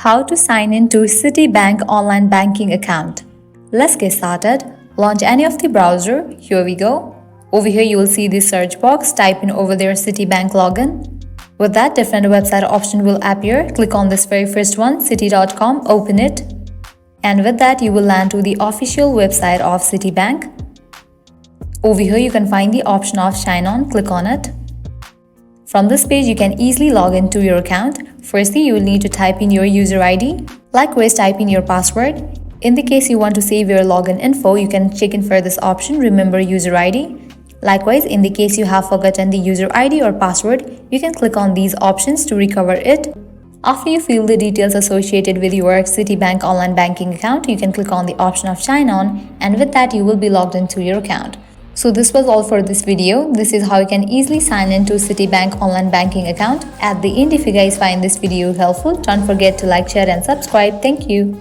How to sign in to Citibank Online Banking account. Let's get started. Launch any of the browser. Here we go. Over here you will see the search box. Type in over there Citibank login. With that, different website option will appear. Click on this very first one, citi.com, open it. And with that you will land to the official website of Citibank. Over here you can find the option of sign on. Click on it. From this page, you can easily log into your account. Firstly, you will need to type in your user ID. Likewise, type in your password. In the case you want to save your login info, you can check in for this option, remember user ID. Likewise, in the case you have forgotten the user ID or password, you can click on these options to recover it. After you fill the details associated with your Citibank Online Banking account, you can click on the option of sign on, and with that you will be logged into your account. So this was all for this video. This is how you can easily sign into Citibank Online Banking account. At the end, if you guys find this video helpful, don't forget to like, share and subscribe. Thank you.